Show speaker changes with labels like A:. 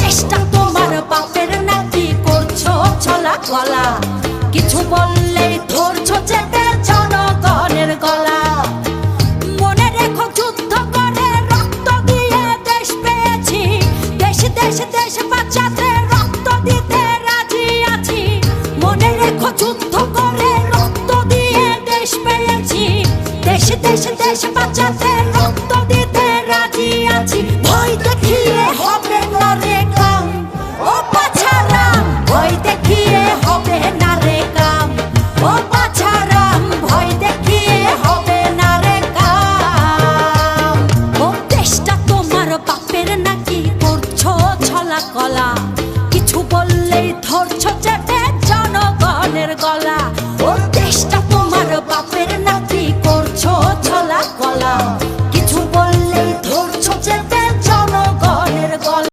A: দেশটা তোমার বাপের নাকি করছো ছলা গলা, কিছু বললেই ধরছো চেপে জনগণের গলা। মনে রেখো যুদ্ধ করে রক্ত দিয়ে দেশ পেয়েছি, দেশ দেশ দেশ বাঁচাতে রক্ত দিতে রাজি আছি। মনে রেখো যুদ্ধ করে রক্ত দিয়ে দেশ পেয়েছি, দেশ দেশ দেশ বাঁচাতে রক্ত দিতে রাজি আছি। ভয় দেখিয়ে হবে না রে কাম, ও বাছারাম ভয় দেখিয়ে হবে না রে কাম, ও বাছারাম ভয় দেখিয়ে হবে না রে কাম। ও দেশটা তোমার বাপের নাকি করছো ছলা কলা, কিছু বললেই ধরছো